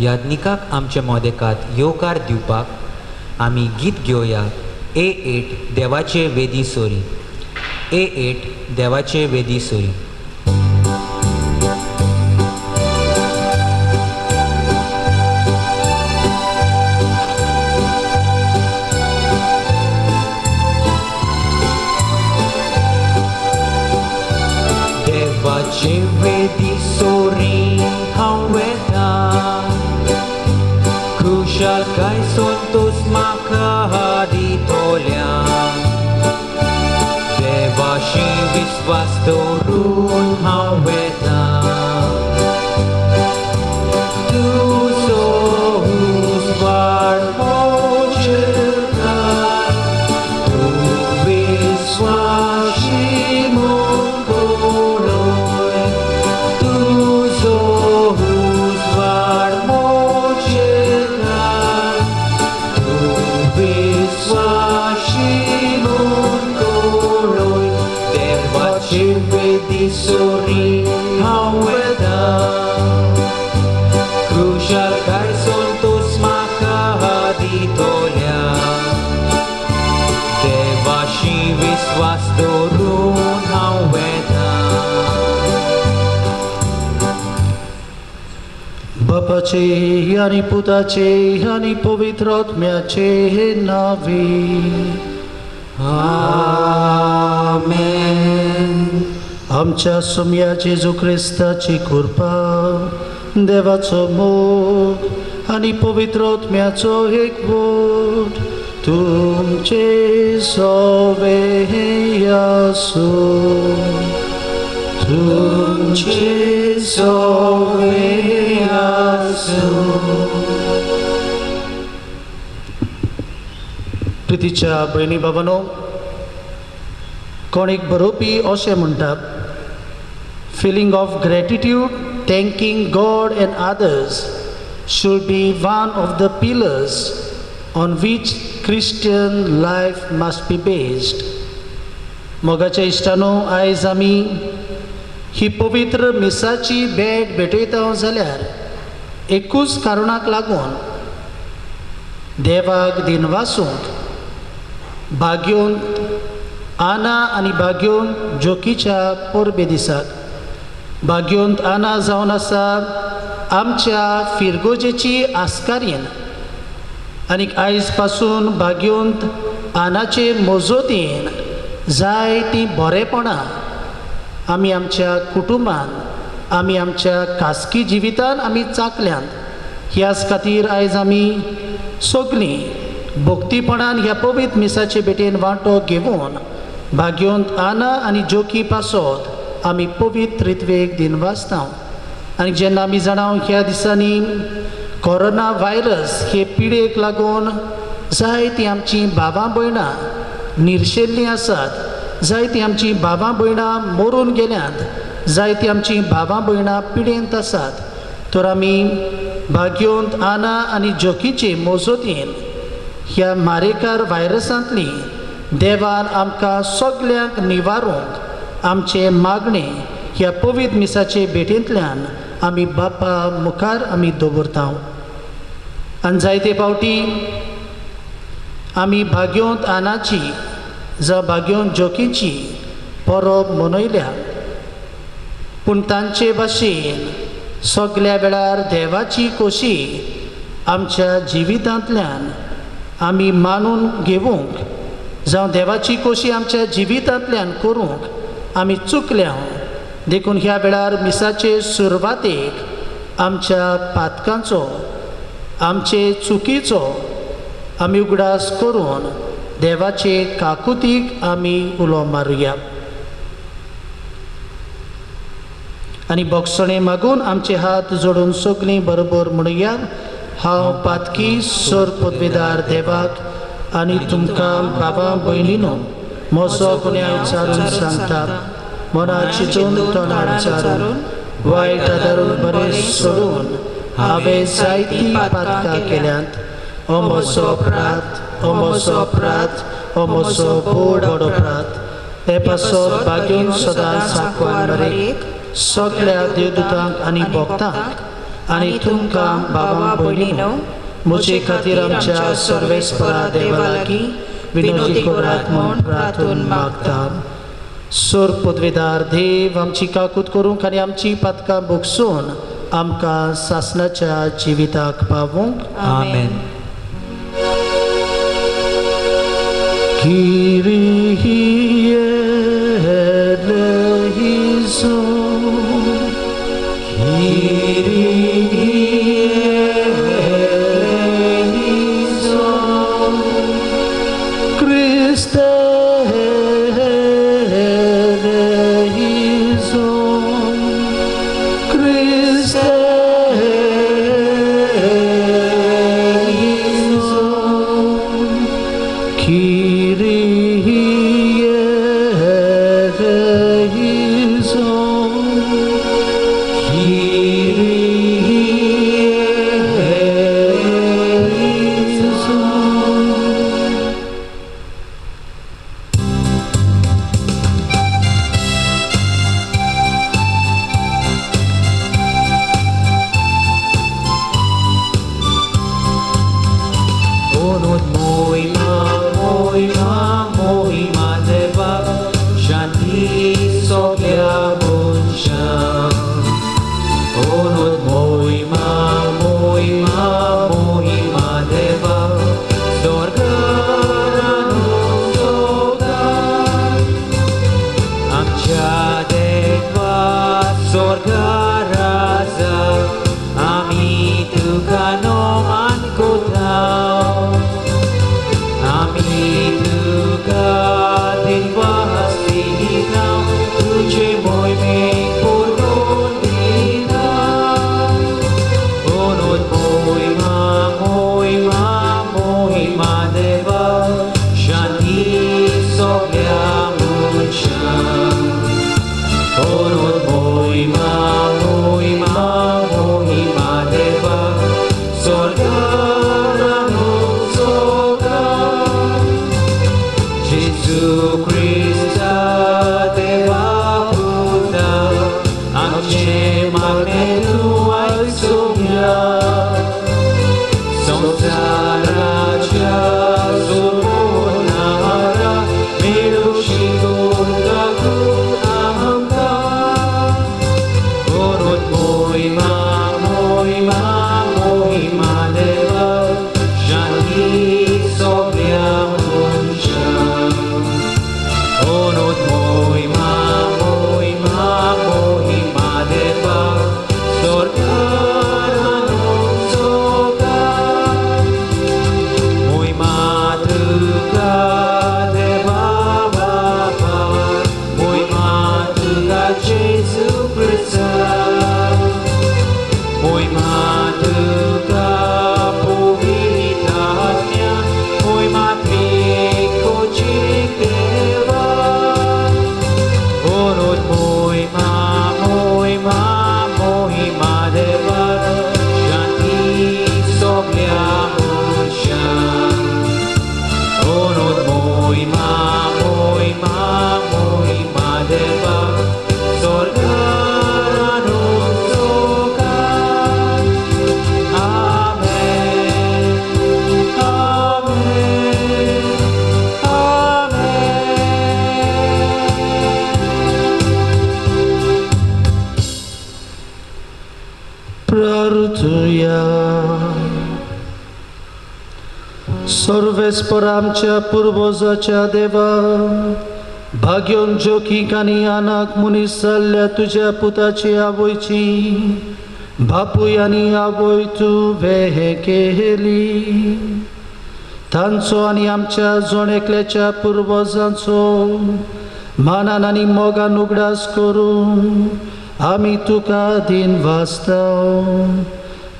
याज्ञिकाक आमच्या मोदेकात येवकार दिवपाक आमी गीत घेवया A8 देवाचे वेदी सोरी. A8 देवाचे वेदी सोरी. देवाचे वेदी सोरी हांव वेता, क्रुशाल काय संतोष म्हाका दितोल्या. देवाशी विश्वास दवरून हांव वेता, तुजो उजवाड मोचेकार, तूं विश्वासी म्हूण गौरव. तुजो उजवाड मोचेकार, तूं विश्वासी म्हूण गौरव. देवाचे वेदी सोरी हांव वेता, क्रुशाल काय संतोष म्हाका दितोल्या. देवाशी विश्वास दवरून हांव वेता. बापाचे आनी पुताचे आनी पवित्र आत्म्याचे नावी. आमेन. आमच्या सुम्या जेजू क्रिस्ताची कृपा, देवाचो मोग आनी पवित्र आत्म्याचो एकवट तुमचे सवे आसूं. तुमचे सवे आसूं. प्रितीच्या भयणी बाबांनो, कोणीक बरोवपी अशें म्हणटात, feeling of gratitude, thanking God and others should be one of the pillars on which Christian life must be based. मोगाच्या इश्टानो, आयज आमी ही पवित्र मिसाची भेट भेटयता जाल्यार एकूच कारणाक लागून देवाक दिनवासूंक भाग्योंत आना आनी भाग्योंत जोकीच्या परबे दिसाक. भाग्योंत आना जावन आसा आमच्या फिरगोजेची आस्कारीन, आनी आयज पासून भाग्योंत आनाचे मोजोतीन जायतीं बरेपणां आमी आमच्या कुटुंबान, आमी आमच्या खासगी जिवितान आमी चाकल्यांत. ह्याच खातीर आयज आमी सगळीं भक्तीपणान ह्या पवित्र मिसाचे भेटेन वांटो घेवन भाग्योंत आना आनी जोकी पासत आमी पवित्र रित्वेक दिनवासता. आनी जेन्ना आमी जाणां ह्या दिसांनी कोरोना व्हायरस हे पिडेक लागून जायतीं आमचीं भावां भयणां निर्शेल्लीं आसात, जायतीं आमचीं भावां भयणां मरून गेल्यांत, जायतीं आमचीं भावां भयणां पिडेंत आसात, तर आमी भाग्योंत आना आनी जोकीचे मोजोतीन ह्या मारेकार व्हायरसांतली देवान आमकां सगल्यांक निवारूंक आमचे मागणे ह्या पवित्र मिसाचे भेटेंतल्यान आमी बापा मुखार आमी दवरता. आनी जायते फावटी आमी भाग्योंत आनाची जावं भाग्योंत जोकीची परब मनयल्या, पूण तांचे भाशेन सगल्या वेळार देवाची खोशी आमच्या जिवितांतल्यान आमी मानून घेवंक जावं देवाची खोशी आमच्या जिवितांतल्यान करूंक आमी चुकल्या. देखून ह्या वेळार मिसाचे सुरवातेक आमच्या पातकांचो, आमचे चुकीचो आमी उगडास करून देवाचे काकुतीक आमी उलो मारुया आनी बोगसणे मागून आमचे हात जोडून सगळीं बरोबर म्हणुया. हांव पातकी सर पदवेदार देवाक आनी तुमकां बाबा भयणीनो म्हजो गुन्यांव विचारून सांगता. मनात चिंतून तोंडार विचारून वायट आदारून बरें सोडून हांवें जायतीं पातकां केल्यांत. हो म्हजो अपराध, हो म्हजो अपराध, हो म्हजो व्हड अपराध. हे पासत भाग्यून सदांच सांकवान मरेक सगळ्या देवदूतांक आनी भक्तांक आनी तुमकां बाबा भयणीनो म्हजे खातीर आमच्या सर्वेस्परा देवा लागीं विनोदी करात म्हूण प्रार्थून मागता. सोर पदवेदार देव आमची काकूत करूंक आनी आमची पातकां भोगसून आमकां सासणाच्या जिविताक पावूंक. आमेन. Kyrie eleison, Kyrie eleison, Christe eleison, Christe eleison, Kyrie eleison, Onod moima deva, shanti sogya buncha. Onod moima deva, sorgaranu soga. Amcha deva sorgaraza, ami tukano mankotao. Ami tuka dinvastina, tuझे मोय में पुरगोंदीना. Onod moima deva, shanti sogya muncha. Onod moima deva, sorgaranu soga. Jesus Christa deva puta, amche magnetu aisomya. Samsaraja sumunara, merushigunda kunamka. Onod moima deva, shanti sogya muncha. Onod moima deva, sorgaranu soga. Moima tuka deva baba, moima tuka Jesu Christa. Moima tuka povitatnya, moima triko chikdeva. Onod moima deva, shanti sogya muncha. Onod moima deva, sorgaranu soga. Amen, amen, amen. प्रार्थूया. सर्वेस्परा आमच्या पुर्वजाच्या देवा, भाग्योन जोखीक आनी आनाक मनीस जाल्ल्या तुज्या पुताची आवयची बापूय आनी आवय तूं वेह केली. तांचो आनी आमच्या जोणेकल्याच्या पुर्वजांचो मानान आनी मोगान उगडास करून आमी तुका दिन वाचताव.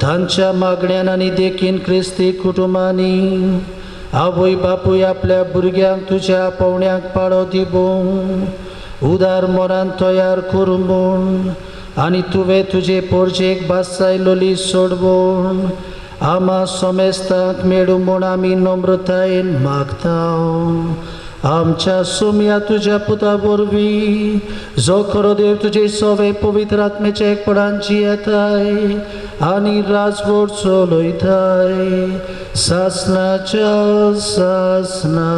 तांच्या मागण्यान आनी देखीन क्रिस्ती कुटुंबांनी आवय बापूय आपल्या भुरग्यांक तुज्या पावण्यांक पाळो दिवंक उदार मोरान तयार करूं म्हूण आनी तुवें तुजे पोरजेक बासायलोली सोडवून आमा सोमेस्ताक मेळूं म्हूण आमी नम्रतायेन मागताव. आमच्या सोम्या तुझ्या पुता वरवीं जो खरो देव तुझे सवे पवित्र आत्म्याच्या एकपडांची येताय आनी राजवट चलयताय सासनाच्या सासना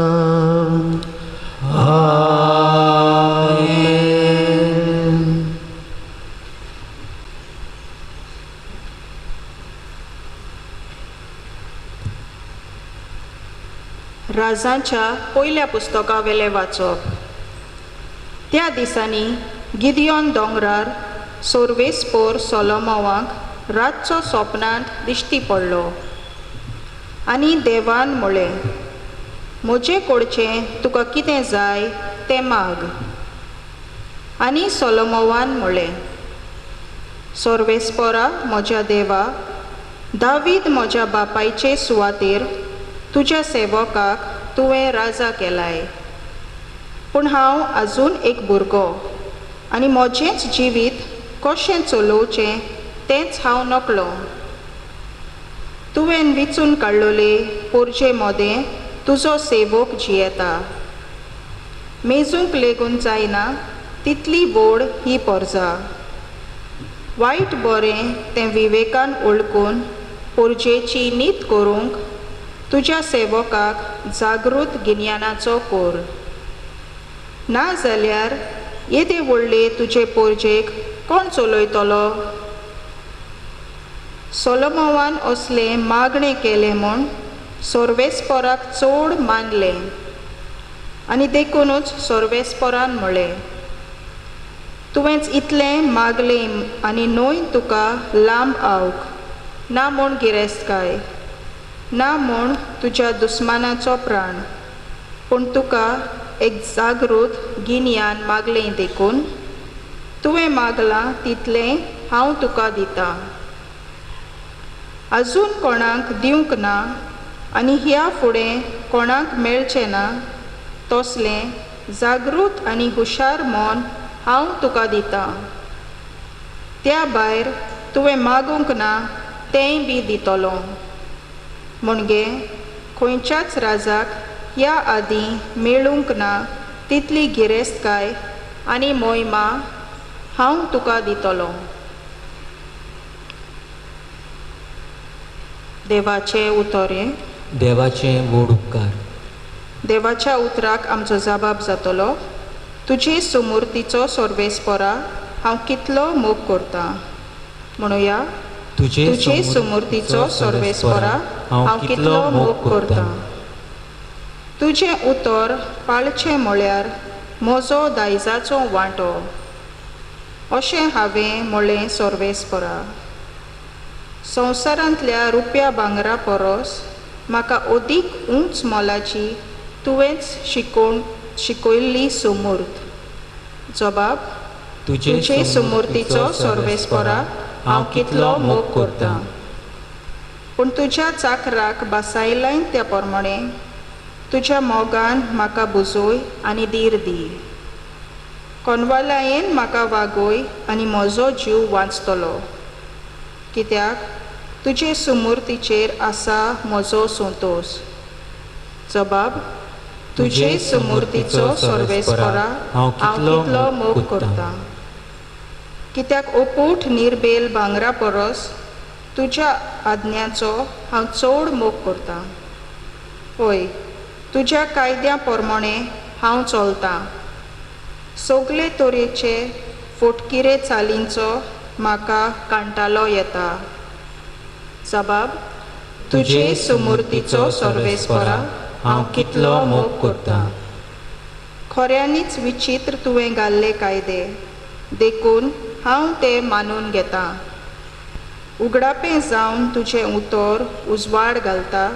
आमेन. राजांच्या पयल्या पुस्तका वेले वाचप. त्या दिसांनी गिदियोन दोंगरार सोर्वेस्पोर सोलोमोवाक रातचो स्वप्नांत दिश्टी पडलो आनी देवान म्हळें, म्हजे कडचें तुका कितें जाय तें माग. आनी सोलोमोवान म्हळें, सोर्वेस्पोरा म्हज्या देवा, दावीद म्हज्या बापायचे सुवातेर तुज्या सेवकाक तुवें राजा केलाय. पूण हांव आजून एक भुरगो आनी म्हजेंच जिवीत कशें चलोवचें तेंच हांव नकळो. तुवें विचून काडलोले पोरजे मोदें तुजो सेवक जियेता. मेजूंक लेगून जायना तितली व्हड ही पोरजा. वायट बरें तें विवेकान ओळखून पोरजेची नीत करूंक तुज्या सेवकाक जागृत गिन्यानाचो कोर. ना जाल्यार येदे व्हडले तुजे पोरजेक कोण चलयतलो. सोलोमोवान असले मागणें केलें म्हूण सोर्वेस्पोराक चड मानलें. आनी देखूनच सोर्वेस्पोरान म्हळें, तुवेंच इतलें मागलें आनी न्हय तुका लांब आवक, ना म्हूण गिरेस्तकाय, ना म्हूण तुज्या दुस्मानाचो प्राण, पूण तुका एक जागृत गिन्यान मागलें देखून तुवें मागलां तितलें हांव तुका दितां. आजून कोणाक दिवंक ना आनी ह्या फुडें कोणाक मेळचें ना तसलें जागृत आनी हुशार मोन हांव तुका दितां. त्या भायर तुवें मागूंक ना तेंय बी दितलो. म्हणजे खंयच्याच राजाक ह्या आदीं मेळूंक ना तितली गिरेस्तकाय आनी मोहिमा हांव तुका दितलो. देवाचे उतोरे. देवाचे व्हड उपकार. देवाच्या उतराक आमचो जबाब जातलो, तुजे सुमूर्तीचो सोर्वेस्पोरा हांव कितलो मोग करतां. म्हणुया, तुजे सुमूर्तीचो सोर्वेस्पोरा हांव कितलो मोग करतां. तुजें उतर पाळचें म्हळ्यार म्हजो दायजाचो वांटो. अशें हांवें म्हळें सोर्वेस्पोरा. संवसारांतल्या रुप्या भांगरा परस म्हाका अदीक उंच मोलाची तुवेंच शिकयल्ली सुमूर्त. जबाब, तुजे सुमूर्तीचो सोर्वेस्पोरा हांव कितलो मोग करतां. पूण तुज्या चाकराक बासायलाय त्या प्रमाणें तुज्या मोगान म्हाका बुजोय आनी धीर दी. कोनवालायेन म्हाका वागोय आनी म्हजो जीव वाचतलो. कित्याक तुजे सुमूर्तीचेर आसा म्हजो संतोश. जबाब, तुजे सुमूर्तीचो सोर्वेस्पोरा हांव कितलो मोग करतां. कित्याक ओपूट निर्बेल भांगरा परस तुज्या आज्ञाचो हांव चड मोग करतां. पळय, तुज्या कायद्या प्रमाणें हांव चलतां. सगळे तरेचे फोटकिरे चालींचो म्हाका कांटालो येता. जबाब, तुजे सुमूर्तीचो सोर्वेस्पोरा हांव कितलो मोग करतां. खऱ्यांनीच विचित्र तुवें घाल्ले कायदे, देखून हांव ते मानून घेतां. उगडापें जावन तुजें उतर उजवाड घालता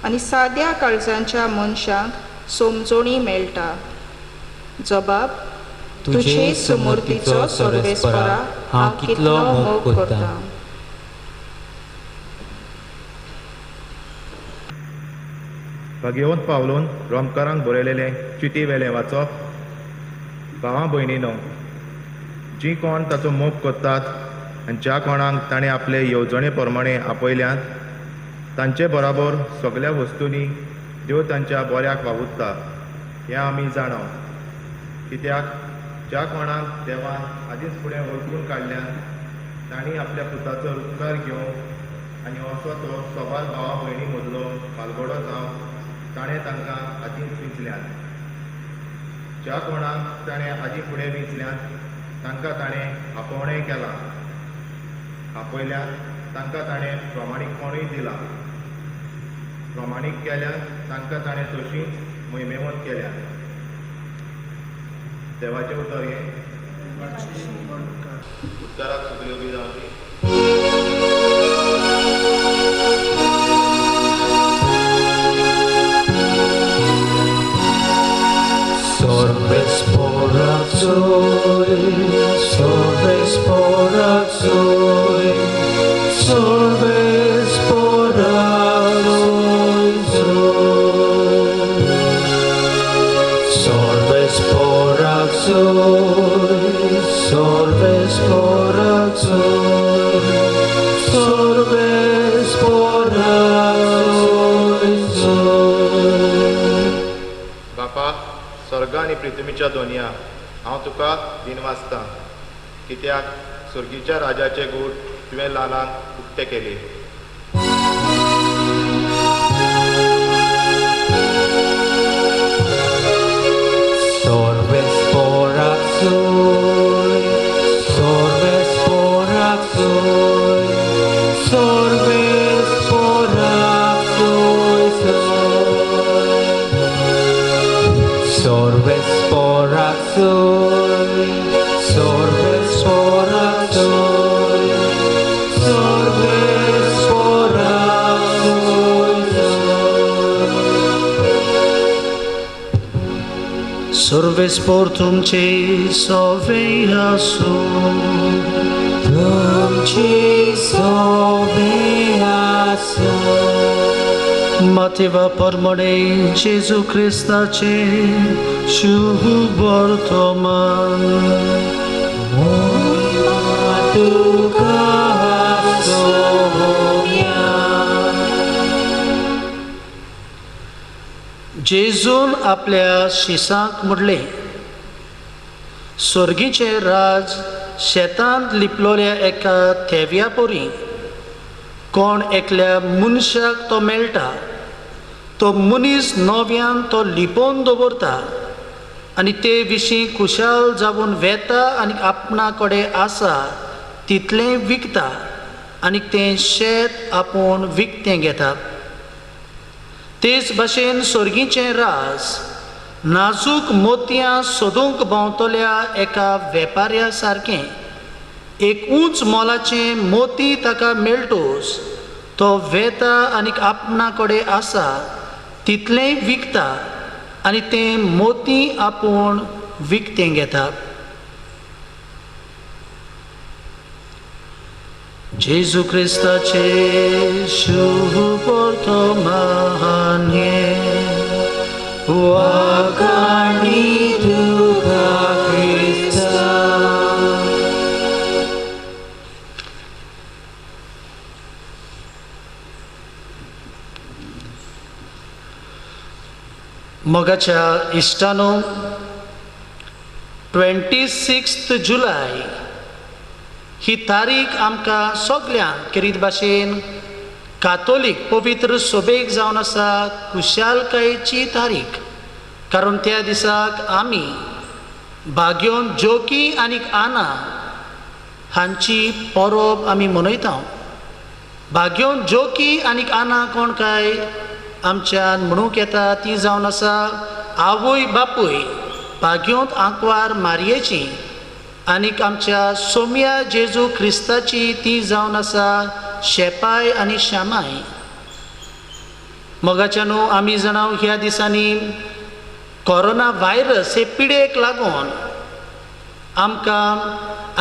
आनी साद्या काळजांच्या मनशांक समजणी मेळटा. जबाब, तुजे सुमूर्तीचो सोर्वेस्पोरा हांव कितलो मोग करतां. भाग्यवंत पावलून रोमकारांक बरयलेलें चिटी वेलें वाचप. भावां भयणीनो, जीं कोण ताचो मोग करतात आनी ज्या कोणाक ताणें आपले येवजणे प्रमाणें आपयल्यांत, तांचे बराबर सगळ्या वस्तूंनी देव तांच्या बऱ्याक वावुरता. हें आमी जाणव, कित्याक ज्या कोणाक देवान आदींच फुडें वळखून काडल्यान तांणी आपल्या पुताचो उपकार घेवंक आनी असो तो सोबार भावा भयणी मदलो पालगडो जावं ताणें तांकां आदींच विंचल्यात. ज्या कोणाक ताणें आदीं फुडें विंचल्यात तांकां ताणें आपोवणें केलां. आपयल्यात तांकां ताणें प्रमाणीकपणूय दिलां. प्रमाणीक केल्यात तांकां ताणें तशींच महिमेवंत केल्यात. देवाचें उतर हें उतराक सगळ्यो बी जावची. Sorbes porazoi, sorbes porazoi, sorbes porazoi, sorbes porazoi, sorbes porazoi, sorbes porazoi. बापा, स्वर्ग आनी पृथ्वीच्या दोनया हांव तुका दिनवासतां, कित्याक सुर्गीच्या राजाचे गूट तुवें ल्हानांक उक्ते केले. Sorbes porazoi, sorbes porazoi, sorbes porazoi, sorbes porazoi, sorbes porazoi, sorbes porazoi. Sorbes portum ce soveasu, Tumci sobeasu, Mateva परमणे जेजू ख्रिस्ताचे शुभ वर्तमान. Tuka soumya. जेजून आपल्या शिसांक म्हणले, स्वर्गीचे राज शेतांत लिपलोल्या एका थेव्या पोरी कोण एकल्या मनशाक तो मेळटा, तो मनीस नव्यान तो लिपोवन दवरता आनी ते विशीं खुशाल जावन वेता आनी आपणा कडेन आसा तितलें विकता आनी तें शेत आपूण विकतें घेता. तेच भाशेन स्वर्गीचें राज नाजूक मोतयां सोदूंक भोंवतल्या एका वेपाऱ्या सारकें. एक उंच मोलाचें मोती ताका मेळटूच तो वेता आनी आपणा कडेन आसा तितलें विकता आनी तें मोती आपूण विकतें घेता. जेजू ख्रिस्ताचे शुभ वर्तमान Wakani tuka Krista. मोगाच्या इश्टानो, 26 जुलय ही तारीख आमकां सगल्यांक केरीत भाशेन कातोलीक पवित्र सोबेक जावन आसा खुशालकायेची तारीख. कारण त्या दिसाक आमी भाग्योन जोकी आनी आना हांची परब आमी मनयता. भाग्योन जोकी आनी आना कोण काय आमच्यान म्हणूंक येता ती जावन आसा आवय बापूय भाग्योंत आंकवार मारयेची आनीक आमच्या सोम्या जेजू क्रिस्ताची ती जावन आसा शेपाय आनी श्यामाय. मोगाच्यानो आमी जाणाव ह्या दिसांनी कोरोना व्हायरस हे पिडेक लागून आमकां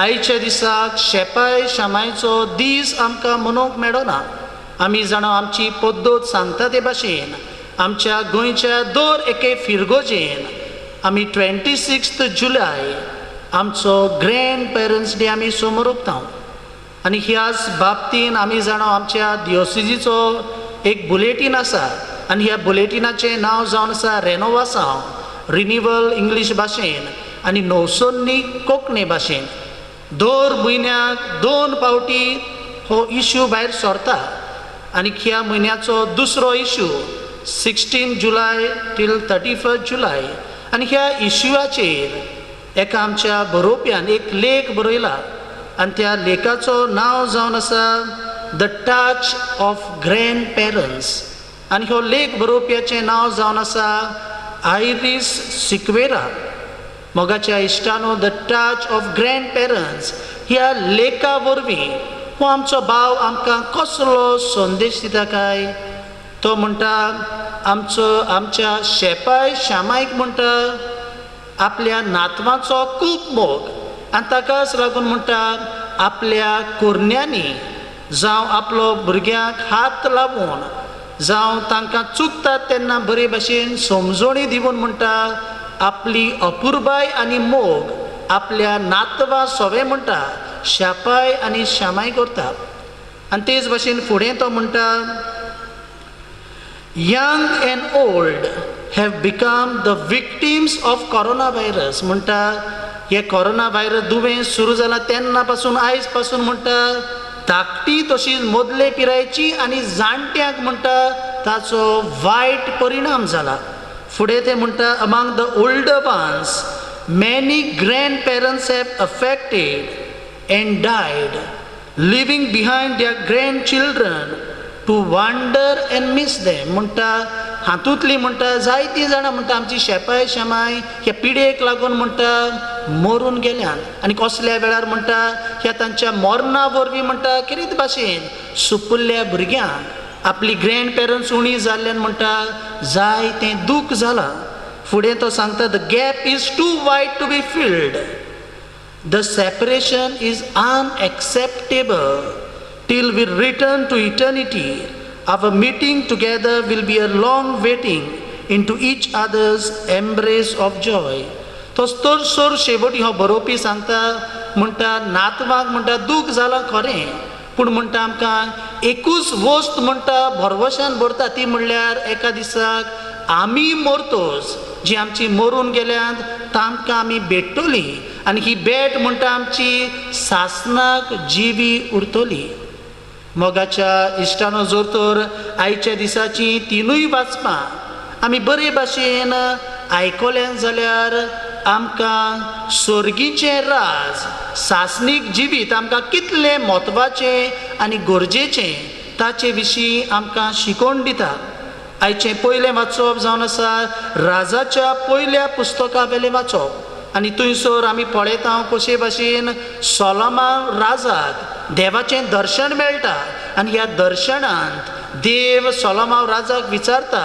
आयच्या दिसाक शेपाय श्यामायचो दीस आमकां मनोवंक मेळना. आमी जाणाव आमची पद्दत सांगता ते भाशेन आमच्या गोंयच्या दर एके फिरगोजेन आमी 26 जुलय आमचो ग्रँड पेरंट्स डे आमी समोर उक्ताव. आनी ह्याच बाबतीन आमी जाणाव आमच्या दियोसिजीचो एक बुलेटीन आसा आनी ह्या बुलेटिनाचें नांव जावन आसा रेनोवासांव रिन्युअल इंग्लीश भाशेन आनी नवसोन्नी कोंकणी भाशेन दर म्हयन्याक 2 फावटी हो इश्यू भायर सरता आनी ह्या म्हयन्याचो दुसरो इश्यू 16 जुलय टील 31 जुलय आनी ह्या इश्यूआचेर एका आमच्या बरोवप्यान एक लेख बरयला आनी त्या लेखाचो नांव जावन आसा the touch of grand parents आनी हो लेख बरोवप्याचें नांव जावन आसा आयरिस सिक्वेरा. मोगाच्या इश्टानो the touch of grand parents ह्या लेखा वरवीं हो आमचो भाव आमकां कसलो संदेश दिता काय. तो म्हणटा आमच्या शेपाय श्यामायक म्हणटा आपल्या नातवाचो खूब मोग आनी ताकाच लागून म्हणटा आपल्या कुरण्यांनी जावं आपलो भुरग्यांक हात लावून जावं तांकां चुकतात तेन्ना बरे भाशेन समजोणी दिवन म्हणटा आपली अपुरबाय आनी मोग आपल्या नातवा सवे म्हणटा शापाय आनी श्यामाय करता. आनी तेच भाशेन फुडें तो म्हणटा young end old have become the victims of corona virus. म्हणटा हे कोरोना व्हायरस दुयेंस सुरू जाला तेन्ना पासून आयज पासून म्हणटा धाकटी तशीच मदले पिरायेची आनी जाणट्यांक म्हणटा ताचो वायट परिणाम जाला. फुडें ते म्हणटा among the older ones many grandparents have affected and died, leaving behind their grandchildren to wonder and miss them. म्हणटा हातूंतली म्हणटा जायतीं जाणां म्हणटा आमची शेपाय श्यामाय ह्या पिडेक लागून म्हणटा मरून गेल्यात आनी कसल्या वेळार म्हणटा ह्या तांच्या मरणा वरवीं म्हणटा कितें भाशेन सुपुल्ल्या भुरग्यांक आपली ग्रँड पेरंट्स उणी जाल्ल्यान म्हणटा जायतें दूख जालां. फुडें तो सांगता the gap is too wide to be filled, the separation is unacceptable till we return to eternity. Our meeting together will be a long waiting into each other's embrace of joy. तो सोर शेवटी हो बरोवपी सांगता म्हणटा नातवाक म्हणटा दूख जालां खरें पूण म्हणटा आमकां एकूच वस्त म्हणटा भरवशान भरता ती म्हणल्यार एका दिसाक आमी मरतोच जी आमची मरून गेल्यात तांकां आमी भेटतलीं आनी ही भेट म्हणटा आमची सासनाक जिवी उरतली. मोगाच्या इश्टानो जर तर आयच्या दिसाची तिनूय वाचपां आमी बरे भाशेन आयकल्यात जाल्यार आमकां सर्गीचें राज सासनीक जिवीत आमकां कितलें म्हत्वाचें आनी गरजेचें ताचे विशीं आमकां शिकोवन दिता. आयचें पयलें वाचप जावन आसा राजाच्या पयल्या पुस्तका वेलें वाचप आनी थंयसर आमी पळयता कशे भाशेन सोलोमन राजाक देवाचें दर्शन मेळटा आनी ह्या दर्शनांत देव सोलोमन राजाक विचारता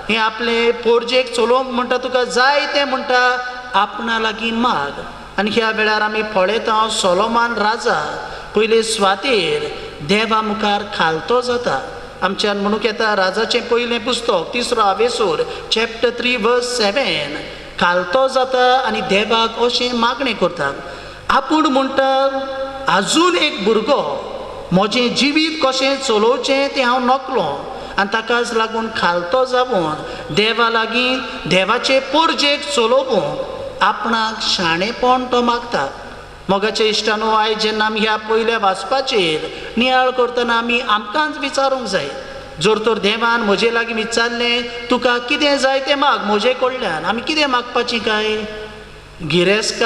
हें आपले पोरजेक चलोवंक म्हणटा तुका जाय तें म्हणटा आपणा लागीं माग. आनी ह्या वेळार आमी पळयता सोलोमन राजा पयले स्वातेर देवा मुखार खालतो जाता. आमच्यान म्हणूंक येता राजाचें पयलें पुस्तक 3रो आवेसूर चॅप्टर 3 वर्स 7 खालतो जाता आनी देवाक अशें मागणें करता आपूण म्हणटा आजून एक भुरगो म्हजें जिवीत कशें चलोवचें तें हांव नकलो आनी ताकाच लागून खालतो जावन देवा लागीं देवाचे पोरजेक चलोवंक आपणाक शाणेपण तो मागता. मोगाचे इश्टानो आयज जेन्ना आमी ह्या पयल्या वाचपाचेर नियाळ करतना आमी आमकांच विचारूंक जाय जर तर देवान म्हजे लागीं विचारलें तुका कितें जाय तें माग म्हजे कडल्यान आमी कितें मागपाचीं काय गिरेस्त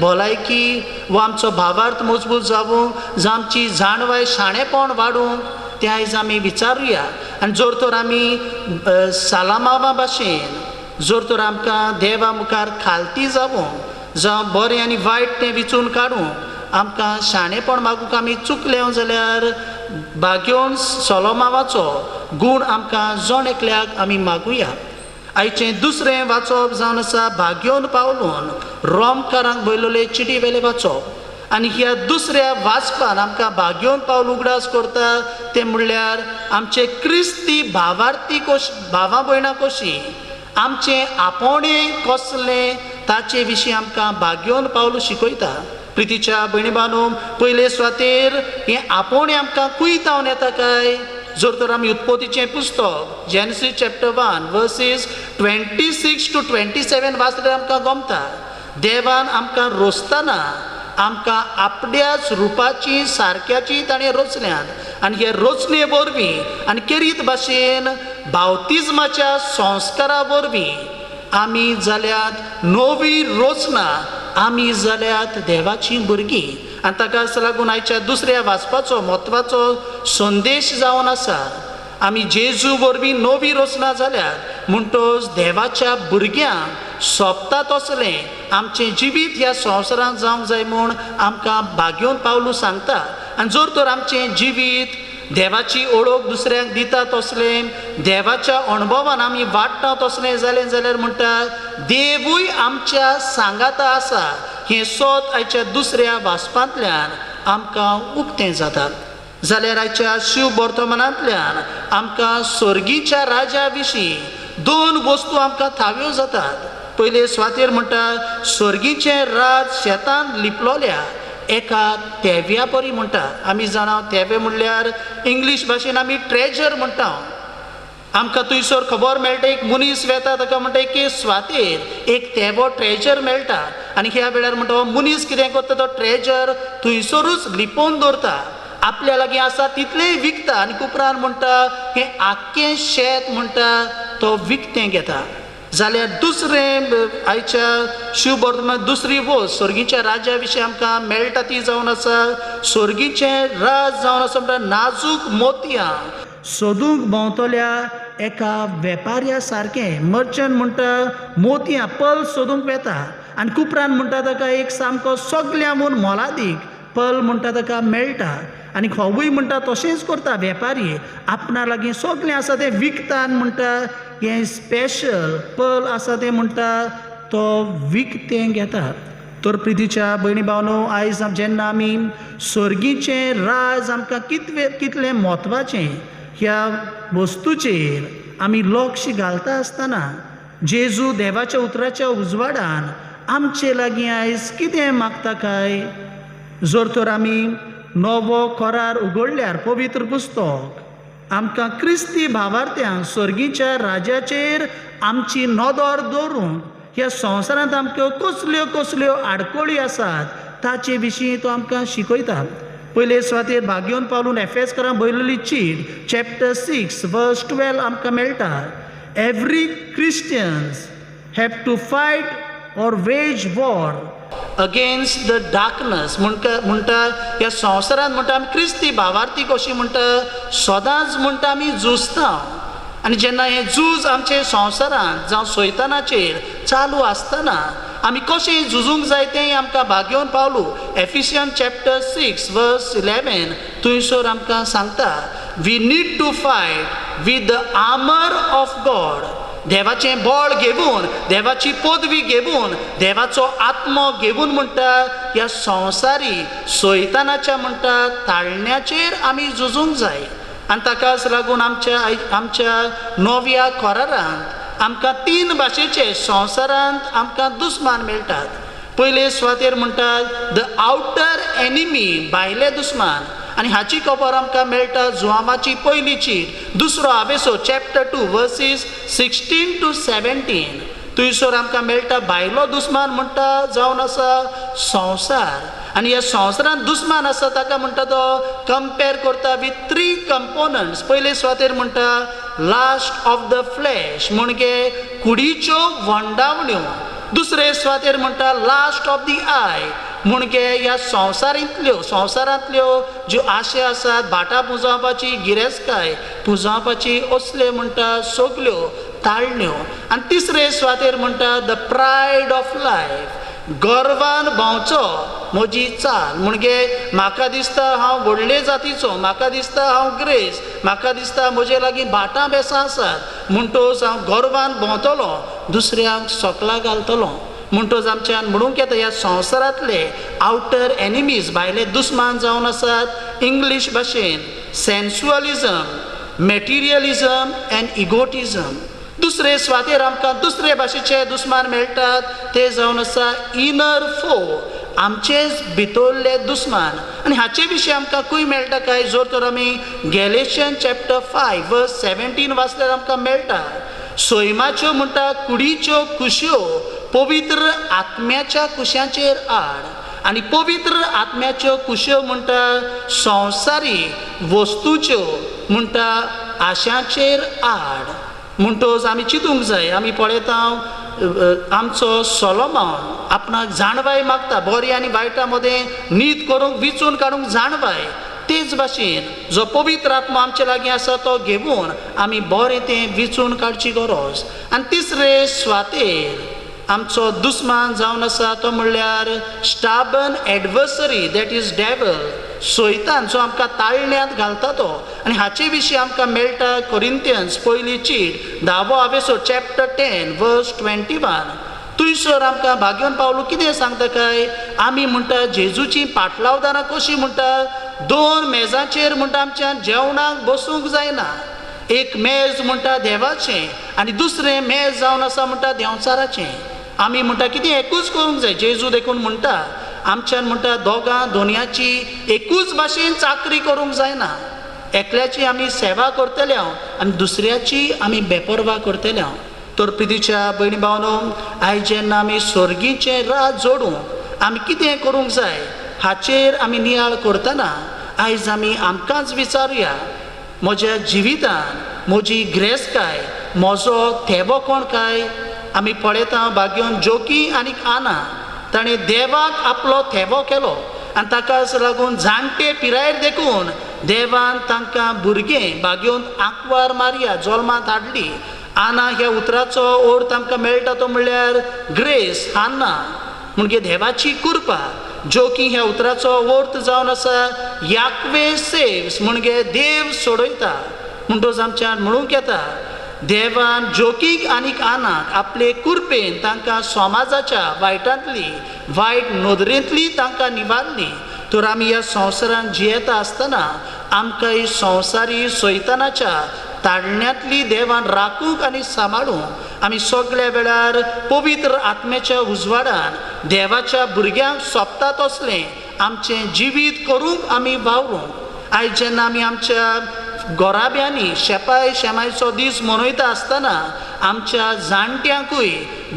भलायकी वा आमचो भावार्थ मजबूत जावंक जावं आमची जाणवाय शाणेपण वाडूंक तें आयज आमी विचारुया. आनी जर तर आमी सालामावा भाशेन जर तर आमकां देवा मुखार खालती जावंक जावं बरें आनी वायट तें विचून काडूंक आमकां शाणेपण मागूंक आमी चुकल्यो जाल्यार भाग्योन सोलोमावाचो गूण आमकां जण एकल्याक आमी मागुया. आयचें दुसरें वाचप जावन आसा भाग्योन पावलून रोमकारांक बयलोले चिटी वेले वाचप आनी ह्या दुसऱ्या वाचपान आमकां भाग्योन पावल उगडास करता तें म्हणल्यार आमचे क्रिस्ती भावार्थी भावां भयणां कशीं आमचें आपोणें कसलें ताचे विशीं आमकां भाग्योन पावल शिकयता. प्रितीच्या भयणी बांदून पयले स्वातेर हें आपोणें आमकां कुयतावन येता काय जर तर आमी उत्पत्तीचें पुस्तक जेनेसीस चॅप्टर 1 वर्सीस 26 to 27 वाचल्यार आमकां गमता देवान आमकां रोसतना आमकां आपल्याच रुपाची सारक्याची ताणें रचल्यात आनी हे रचने वरवीं आनी केरीत भाशेन बावतिजमाच्या संस्कारा वरवीं आमी जाल्यात नवी रचना आमी जाल्यात देवाची भुरगीं आनी ताकाच लागून आयच्या दुसऱ्या वाचपाचो म्हत्वाचो संदेश जावन आसा आमी जेजू वरवीं नवी रचना जाल्यात म्हणटच देवाच्या भुरग्यांक सोंपता तसलें आमचें जिवीत ह्या संवसारांत जावंक जाय म्हूण आमकां भाग्योन पावलू सांगता आनी जर तर आमचें जिवीत देवाची ओळख दुसऱ्यांक दिता तसलें देवाच्या अणभवान आमी वाडटा तसलें जालें जाल्यार म्हणटा देवूय आमच्या सांगाता आसा हें सोत आयच्या दुसऱ्या वाचपांतल्यान आमकां उक्तें जाता जाल्यार आयच्या शिव वर्तमानांतल्यान आमकां सर्गीच्या राजा विशीं 2 वस्तू आमकां थाव्यो जातात पयले सुवातेर म्हणटा सर्गीचें राज शेतान लिपलोल्या एका तेव्या परी म्हणटा आमी जाणा तेवे म्हणल्यार इंग्लीश भाशेन आमी ट्रेजर म्हणटा आमकां थंयसर खबर मेळटा एक मनीस वेता ताका म्हणटा एक सुवातेर एक तेवो ट्रेजर मेळटा आनी ह्या वेळार म्हणटा हो मनीस कितें करता तो ट्रेजर थंयसरूच लिपोवन दवरता आपल्या लागीं आसा तितलेंय विकता आनी उपरांत म्हणटा हें आख्खें शेत म्हणटा तो विकतें घेता जाल्यार दुसरें आयच्या शिव वर्तमान दुसरी वस्त स्वर्गीच्या राजा विशीं आमकां मेळटा ती जावन आसा स्वर्गीचें राज जावन आसा म्हणटा नाजूक मोतयां सोदूंक भोंवतल्या एका वेपाऱ्या सारकें मर्चंट म्हणटा मोतयां पल सोदूंक वेता आनी उपरांत म्हणटा ताका एक सामको सगल्यामून मोलादीक पल म्हणटा ताका मेळटा आनी होवूय म्हणटा तशेंच करता वेपारी आपणा लागीं सगळें आसा तें विकता आनी म्हणटा हें स्पेशल पल आसा तें म्हणटा तो विकतें घेता तर प्रितीच्या भयणी भावनो आयज जेन्ना आमी सर्गीचें राज आमकां कितलें म्हत्वाचें ह्या वस्तूचेर आमी लक्ष घालता आसतना जेजू देवाच्या उतराच्या उजवाडान आमचे लागीं आयज कितें मागता काय जर तर आमी नवो करार उगडल्यार पवित्र पुस्तक आमकां क्रिस्ती भावार्थ्यांक सर्गीच्या राजाचेर आमची नदर दवरून ह्या संवसारांत आमकां कसल्यो कसल्यो आडखळी आसात ताचे विशीं तो आमकां शिकयता पयले सुवातेर भाग्योन पावलून एफेसकारांक बरयल्ली चीट चॅप्टर 6 वर्स 12 आमकां मेळटा every Christians have to fight or wage war against the darkness म्हणटा ह्या संवसारांत म्हणटा आमी क्रिस्ती भावार्थी कशी म्हणटा सदांच म्हणटा आमी झुजता आनी जेन्ना हें झूज आमचे संवसारांत जावं सैतानाचेर चालू आसतना आमी कशें झुजूंक जाय तें आमकां भाग्योन पावलू एफिशियन चॅप्टर 6 वर्स 11 थंयसर आमकां सांगता we need to fight with the armour of God देवाचें बळ घेवन देवाची पदवी घेवन देवाचो आत्मो घेवन म्हणटा ह्या संवसारी सैतानाच्या म्हणटा ताळण्याचेर आमी झुजूंक जाय आनी ताकाच लागून आमच्या नव्या करारांत आमकां 3 भाशेचे संवसारांत आमकां दुस्मान मेळटात पयले सुवातेर म्हणटात द आउटर एनिमी भायले दुस्मान आनी हाची खबर आमकां मेळटा जुआमाची पयली चीट दुसरो आवेसो चॅप्टर 2 वर्सीस 16 to 17 थंयसर आमकां मेळटा भायलो दुस्मान म्हणटा जावन आसा संवसार आनी ह्या संवसारांत दुस्मान आसा ताका म्हणटा तो कंपेर करता विथ 3 कंपोनंट्स पयले सुवातेर म्हणटा लास्ट ऑफ द फ्लॅश म्हणजे कुडीच्यो वंडावण्यो दुसरे सुवातेर म्हणटा लास्ट ऑफ दी आय म्हणजे ह्या संवसारांतल्यो ज्यो आशा आसात भाटां पुंजोवपाची गिरेस्तकाय पुंजोवपाची असले म्हणटा सगल्यो ताळण्यो आनी तिसरे सुवातेर म्हणटा द प्रायड ऑफ लायफ गर्वान भोंवचो म्हजी चाल म्हणजे म्हाका दिसता हांव व्हडले जातीचो म्हाका दिसता हांव ग्रेस म्हाका दिसता म्हजे लागीं भाटां बेसां आसात म्हणटच हांव गर्वान भोंवतलो दुसऱ्यांक सोकला घालतलो म्हणटच आमच्यान म्हणूंक येता ह्या संवसारांतले आउटर एनिमीज भायले दुस्मान जावन आसात इंग्लीश भाशेन सेन्सुअलिजम मॅटिरियलिजम एंड इगोटिजम दुसरे सुवातेर आमकां दुसरे भाशेचे दुस्मान मेळटात ते जावन आसा इनर फो आमचेच भितरले दुस्मान आनी हाचे विशीं आमकां खूंय मेळटा काय जर तर आमी गॅलेशियन चॅप्टर 5 वर्स 17 वाचल्यार आमकां मेळटा सैमाच्यो म्हणटा कुडीच्यो कुश्यो पवित्र आत्म्याच्या कुशांचेर आड आनी पवित्र आत्म्याच्यो कुश्यो म्हणटा संवसारी वस्तूच्यो म्हणटा आशांचेर आड म्हणटोच आमी चिंतूंक जाय आमी पळयता आमचो सोलोमन आपणाक जाणवाय मागता बरी आनी वायटा मदें न्हीद करूंक विचून काडूंक जाणवाय तेच भाशेन जो पवित्र आत्मा आमचे लागीं आसा तो घेवन आमी बरें तें विचून काडची गरज आनी तिसरे स्वातेर आमचो दुस्मान जावन आसा तो म्हणल्यार स्टाबन एडवर्सरी दॅट इज डेवल सोयतान जो आमकां ताळण्यांत घालता तो आनी हाचे विशीं आमकां मेळटा कोरिंथियन्स पयली चीट 10वो हावेसो चॅप्टर 10 वर्स 21 थंयसर आमकां भाग्यवन पावलो कितें सांगता काय आमी म्हणटा जेजूची पाटलावदारां कशीं म्हणटा 2 मेजांचेर म्हणटा आमच्यान जेवणाक बसूंक जायना एक मेज म्हणटा देवाचें आनी दुसरें मेज जावन आसा म्हणटा देंवचाराचें आमी म्हणटा कितें एकूच करूंक जाय जेजू देखून म्हणटा आमच्यान म्हणटा दोगां दोनयाची एकूच भाशेन चाकरी करूंक जायना एकल्याची आमी सेवा करतले आनी दुसऱ्याची आमी बेपरवा करतले तर प्रितीच्या भयणी भावनो आयज जेन्ना आमी सर्गीचें रात जोडूं आमी कितें करूंक जाय हाचेर आमी नियाळ करतना आयज आमी आमकांच विचारुया म्हज्या जिवितान म्हजी ग्रेसकाय म्हजो थेबो कोण काय आमी पळयता भाग्यवन जोकी आनी आना ताणें देवाक आपलो थेबो केलो आनी ताकाच लागून जाणटे पिरायेर देखून देवान तांकां भुरगें भाग्यवन आंकवार मारया जल्मांत हाडली आना ह्या उतराचो अर्थ आमकां मेळटा तो म्हणल्यार ग्रेस हान्ना म्हणजे देवाची कृपा जोकी ह्या उतराचो अर्थ जावन आसा याकवे सेव्स म्हणजे देव सोडयता म्हणटच आमच्यान म्हणूंक येता देवान जोकीक आनीक आनाक आपले कुरपेन तांकां समाजाच्या वायटांतली वायट नदरेंतली तांकां निवारली तर आमी ह्या संवसारान जियेता आसतना आमकां ही संवसारी सैतानाच्या ताळण्यांतली देवान राखूंक आनी सांबाळूंक आमी सगळ्या वेळार पवित्र आत्म्याच्या उजवाडान देवाच्या भुरग्यांक सोबता तसलें आमचें जिवीत करूंक आमी वावरूंक आयज जेन्ना आमी आमच्या गोराब्यांनी शेपाय शेमायचो दीस मनयता आसतना आमच्या जाणट्यांकूय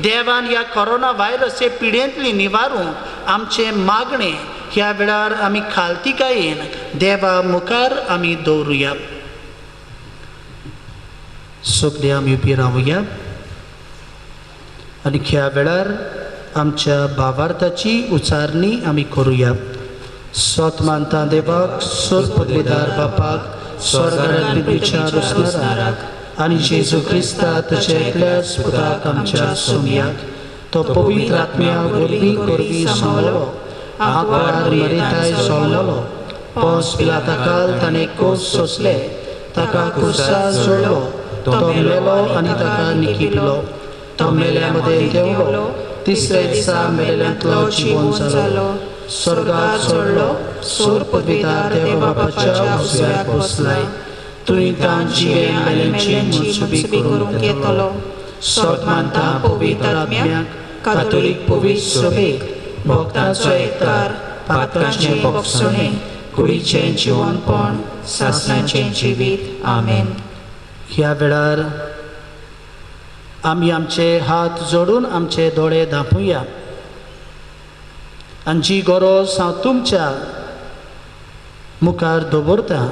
देवान ह्या कोरोना व्हायरस हे पिडेंतली निवारूंक आमचें मागणें ह्या वेळार आमी खालतीकायेन देवा मुखार आमी दवरुया सगळे आमी उबी रावुया आनी ह्या वेळार आमच्या भावार्थाची उचारणी आमी करुया सोत मानता देवाक सोत पदवीदार बापाक स्वर्गांतली विचार उसणाराक आनी जेजू क्रिस्ता ताच्या एकल्याच पुताक आमच्या सोमयाक तो पवित्र आत्म्या वरवीं करवी सांगलो आंकवार मरेताय सोललो पोंस पिलाताकाल ताणें कोस सोंसले ताका क्रुसार जोडलो तो मेलो आनी ताका निखिपलो तो मेल्या मदें देंवलो तिसऱ्या दिसा मेलेल्यांतलो जिवंत जालो स्वर्गाक चडलो सोर पदवीदार देवा बापाच्या उजव्याक बसलाय तुवें तां जिवेन मेल्यांची मनसुबी करूंक येतलो सोत मानता पवित्र आत्म्याक कातोलीक पवित्र सभेक भक्तांचो एकठार पातकांचें भोगसणें कुडीचें जिवनपण सासणाचें जिवीत आमेन ह्या वेळार आमी आमचे हात जोडून आमचे दोळे धांपूया आनी जी गरज हांव तुमच्या मुखार दवरता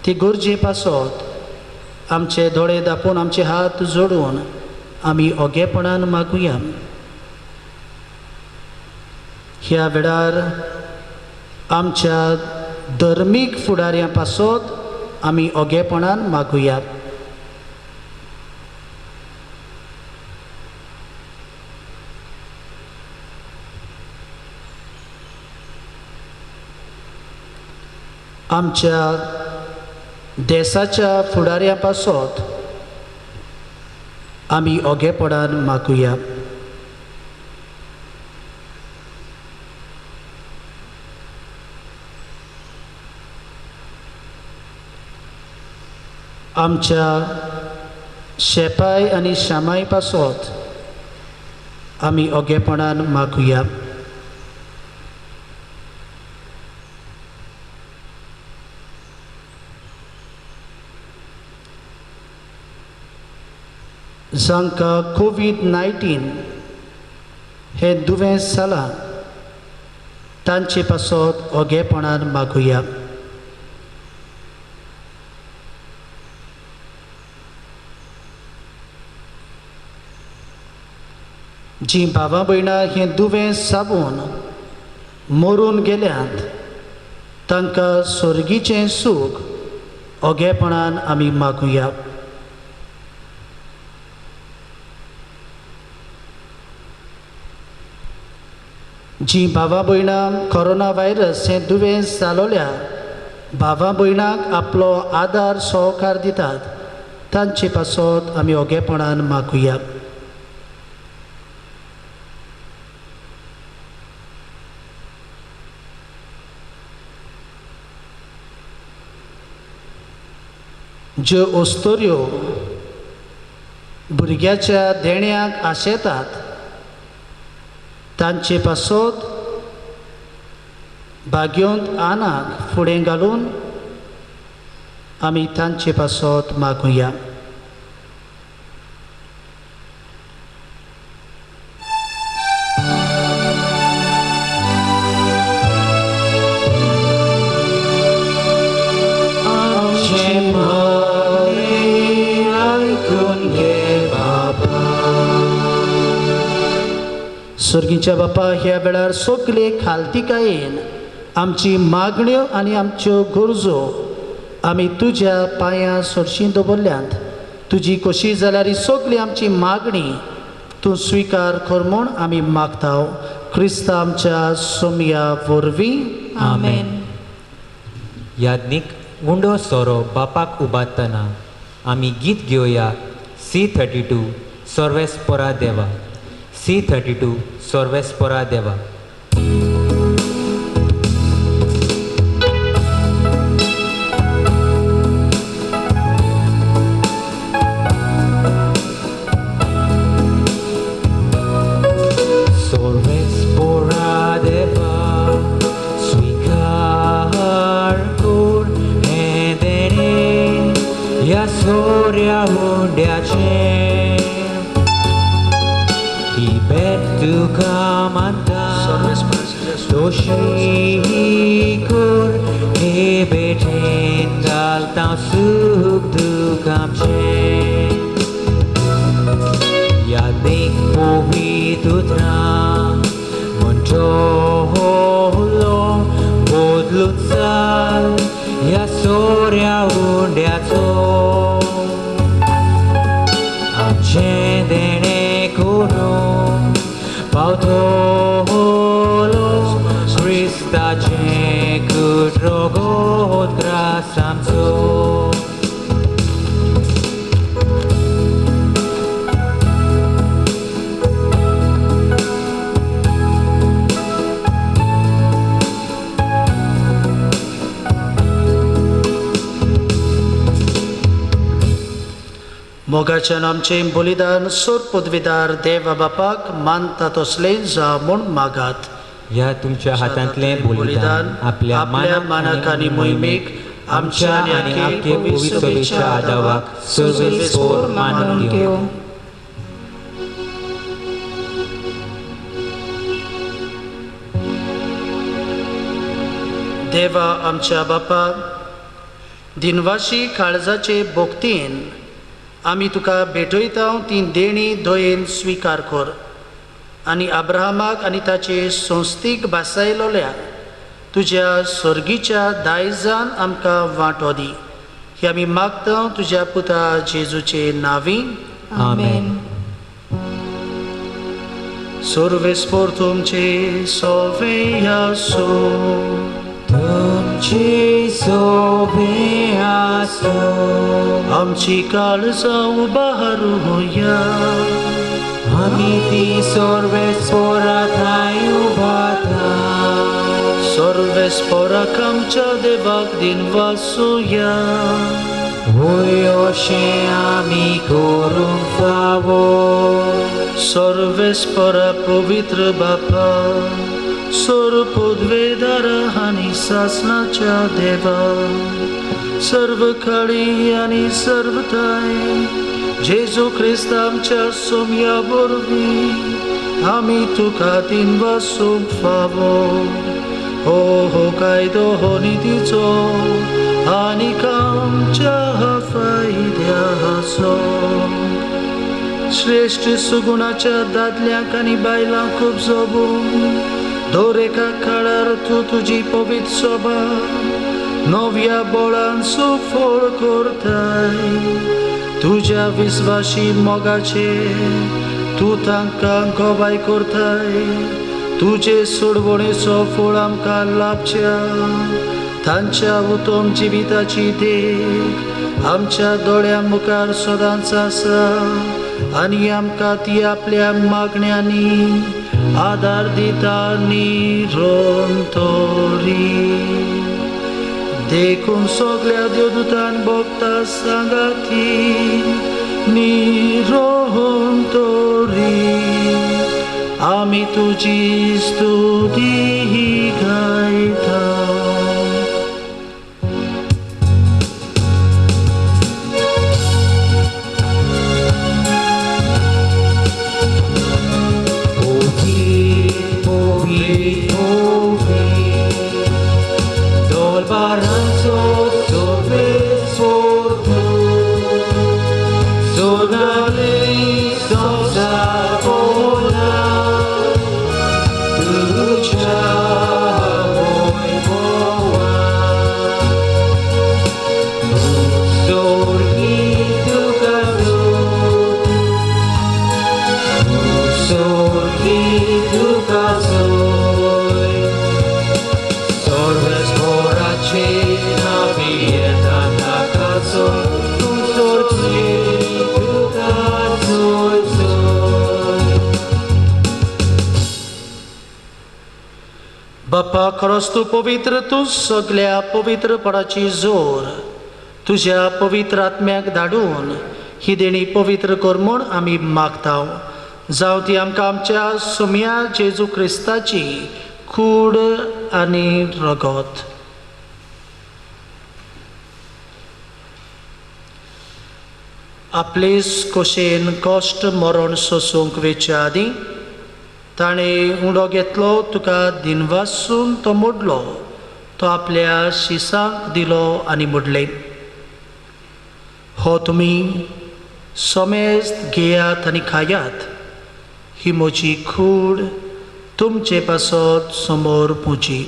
ती गरजे पासत आमचे दोळे धांपून आमचे हात जोडून आमी ओगेपणान मागुया ह्या वेळार आमच्या धर्मीक फुडाऱ्यां पासत आमी ओगेपणान मागुया आमच्या देशाच्या फुडाऱ्यां पासत आमी ओगेपणान मागुया आमच्या शेपाय आनी शामाय पासत आमी ओगेपणान मागुया जांकां कोविड-19 हे दुयेंस जालां तांचे पासत ओगेपणान मागुया. जी भावां भयणां हें दुयेंस जावन मरून गेल्यांत तांकां स्वर्गीचें सूख ओगेपणान आमी मागुया. जी भावां भयणां कोरोना व्हायरस हें दुयेंस जालोल्या भावां भयणांक आपलो आदार सहकार दितात तांचे पासत आमी ओगेपणान मागुया. ज्यो अस्तोऱ्यो भुरग्याच्या देण्याक आशेतात तांचे पासत भाग्योंत आनाक फुडें घालून आमी तांचे पासत मागुया. स्वर्गीच्या बापा, ह्या वेळार सगळे खालतिकायेन आमची मागण्यो आनी आमच्यो गरजो आमी तुज्या पांयां सरशीं दवरल्यांत. तुजी कशी जाल्यार ही सगळी आमची मागणी तूं स्विकार कर म्हूण आमी मागताव. क्रिस्ता आमच्या सोमया वरवीं. आमेन. याज्ञीक उंडो सोरो बापाक उबारतना आमी गीत घेवया. C32 सर्वेस्परा देवा. C32 सर्वेस्परा देवा. सर्वेस्परा देवा स्वीकार कर हे देणे या सोऱ्या हुंड्याचे. ही बेट तुका मानता तोशी कर हे बेटेन घालता सूख दूख आमचें. यादेक पवित्र उतरां म्हणटो बदलून चल ह्या सोऱ्या हुंड्याचो. आमचें देणें करून पावतलो क्रिस्ताचें कुट्रोगोत ग्रास आमचो. मोगाच्यान आमचें बलिदान सोर पदवीदार देवा बापाक मानता तसलें जा म्हूण मागात. ह्या तुमच्या हातांतलें बलिदान आपल्या मानाक आनी मोहिमेक आमच्या आनी आख्खे पवित्र सभेच्या आदावाक सर्वेस्पोर मानून घेवं. देवा आमच्या बापा, दिनवाशी काळजाचे भोगतीन आमी तुका भेटयता ती देणी दयेन स्विकार कर. आनी अब्राहमाक आनी ताचे संस्थीक बासायलोल्या तुज्या स्वर्गीच्या दायजान आमकां वांटो दी. हे आमी मागता तुज्या पुता जेजूचे नांवी. आमेन. सर्वेस्पोर तुमचे सोवे आसूं. तुमची सोबे आसूं. आमची काळजां उबारूया. आमी ती सर्वेस्पोरा थंय उबारता. सर्वेस्पोराक आमच्या देवाक दिनवासुया. होय अशें आमी करूंक फावो. सर्वेस्पोरा पवित्र बापा, सोर पदवेदार आनी सासणाच्या देवा, सर्व काळी आणि सर्व थाय जेजू ख्रिस्त आमच्या सोम्या वरवीं आमी तुका दिनवासूंक फावो हो हो कायदो हो नितीचो आनी आमच्या फायद्याचो श्रेष्ठ सुगुणाच्या दादल्यांक आनी बायलांक खूब जोबून दर एका काळार तूं तुजी पवित्र सभा नव्या बळान सुफळ करताय तुज्या विस्वासी मोगाचे तूं तांकां गोबाय करताय तुजे सोडवणेचो फळ आमकां लाभच्या तांच्या उत्तम जिविताची देख आमच्या दोळ्यां मुखार सदांच आसा आनी आमकां ती आपल्या मागण्यांनी आदार दिता निरंतरी देखून सगळ्या देवदूतांक भोगता सांगाती निरंतरी आमी तुजी स्तुती गायता. बापा खरोच तूं पवित्र तूं सगळ्या पवित्रपणाची जोर तुज्या पवित्र आत्म्याक धाडून ही देणी पवित्र कर म्हूण आमी मागता जावं ती आमकां आमच्या सोम्या जेजू क्रिस्ताची कूड आनी रगत. आपलेच कोशेन कश्ट मरण सोसूंक वेच्या आदीं ताणें उंडो घेतलो तुका दिनवासून तो मोडलो तो आपल्या शिसांक दिलो आनी मोडले. हो तुमी समेस्त घेयात आनी खायात ही म्हजी कूड तुमचे पासत समोर पुजी.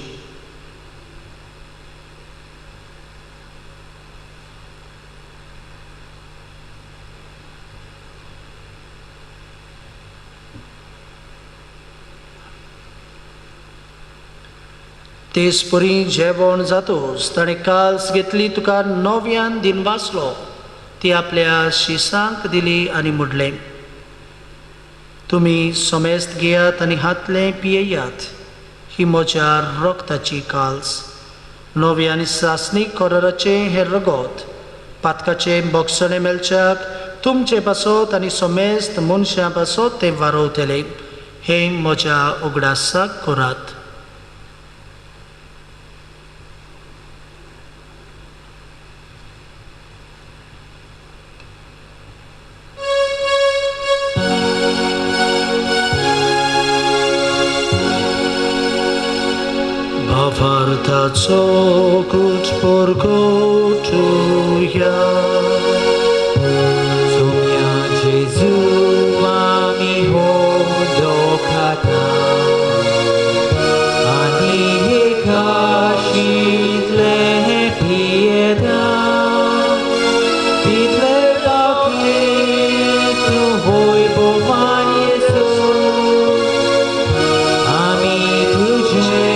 तेच परी जेवण जातूच ताणें काल्स घेतली तुका नव्यान दिनवासलो ती आपल्या शिसांक दिली आनी मोडले. तुमी समेस्त घेयात आनी हातले पियेयात ही म्हज्या रक्ताची काल्स. नवे आनी सासणीक कराराचे हे रगत पातकाचे बक्षणे मेलच्याक तुमचे पासत आनी समेस्त मनशां पासत ते वारोवतले हे म्हज्या उगडासाक करात. Vartaco kut porgotuja Somia Jezu ami hodokata Ani hekashitle pieda Pitle lakne tu hoi bovan Jezus Ami tuje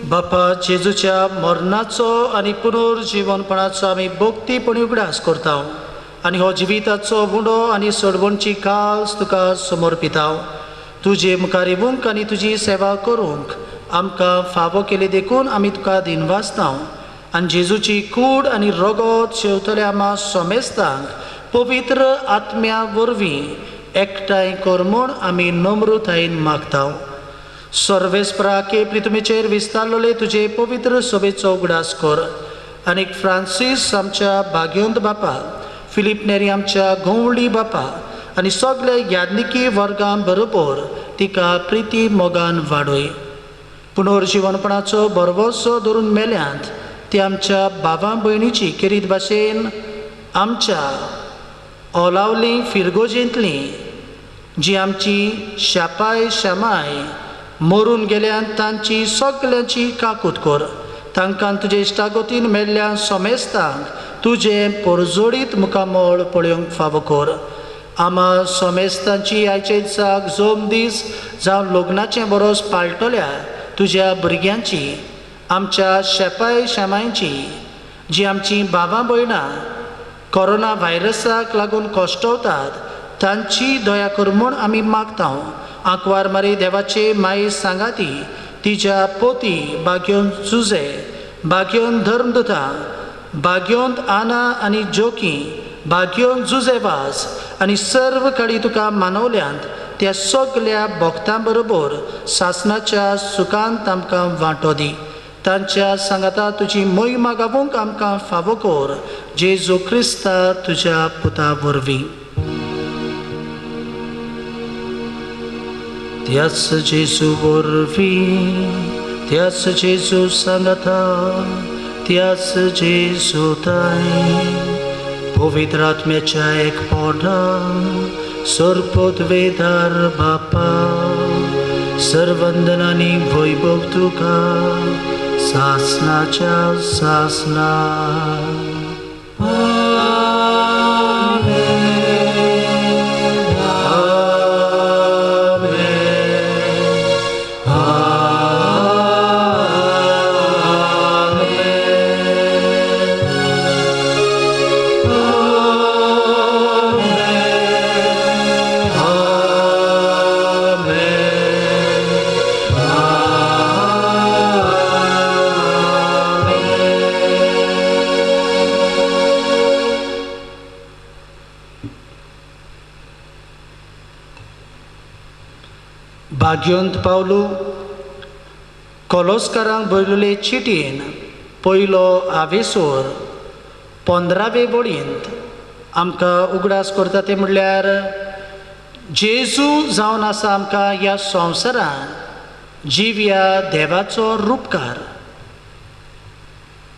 बापा जेजूच्या मरणाचो आनी पुनर्जीवनपणाचो आमी भोक्तीपणी उगडास करता आनी हो जिविताचो बुडो आनी सोडवणची काल्स तुका समर्पिता. तुजे मुखार येवंक आनी तुजी सेवा करूंक आमकां फावो केले देखून आमी तुका दिनवासता आनी जेजूची कूड आनी रगत शेवतल्या आमा समेस्तांक पवित्र आत्म्या वरवीं एकठांय कर म्हूण आमी नम्रतायेन मागता. सर्वेस्परा के पृथ्वीचेर विस्तारलेले तुजे पवित्र सभेचो उगडास कर. आनीक फ्रांसीस आमच्या भाग्यवंत बापा, फिलीप नेरी आमच्या गवळी बापा आनी सगळे याज्ञिकी वर्गां बरोबर तिका प्रिती मोगान वाडय. पुनर्जीवनपणाचो बरवसो धरून मेल्यांत ती आमच्या बाबा भयणीची किरीत भाशेन आमच्या ओलावली फिरगोजेंतली जी आमची शापाय शामाय मरून गेल्यान तांची सगळ्यांची काकूत कर. तांकां तुजे इश्टागतीन मेल्ल्या सोमेस्तांक तुजे परजोडीत मुखामोळ पळोवंक फावो कर. आमा सोमेस्तांची आयचे दिसाक जोम दीस जावन लग्नाचें बरोस पाळटल्या तुज्या भुरग्यांची, आमच्या शेपाय शामायची जी आमची बाबा भयणां कोरोना व्हायरसाक लागून कश्टवतात तांची दया कर म्हूण आमी मागता. आंकवार मारी देवाचे माई सांगाती तिच्या पोती भाग्यवंत जुजे, भाग्यवंत धर्मदुता, भाग्यवंत आना आनी जोकी, भाग्यवंत जुजेवास आनी सर्व काळी तुका मानवल्यांत त्या सगळ्या भक्तां बरोबर सासणाच्या सुखांत आमकां वांटो दी. तांच्या सांगाता तुजी मोहिमा गावूंक आमकां फावो कर. जेजू क्रिस्ता तुज्या पुता वरवीं. त्याच जेजू वरवीं, त्याच जेजू सांगाता, त्याच जेजू ताई पवित्र आत्म्याच्या एकपणान सर्पोद्वेदार बापा सर्वंदनांनी वैभव तुका सासणाच्या सासणा. भाग्यवंत पावलू कोलोस्कारांक बरयल्ले चिटयेन पयलो आवेसोर 15वे बोडयेंत आमकां उगडास करता ते म्हणल्यार जेजू जावन आसा आमकां ह्या संवसारान जिव्या देवाचो रूपकार.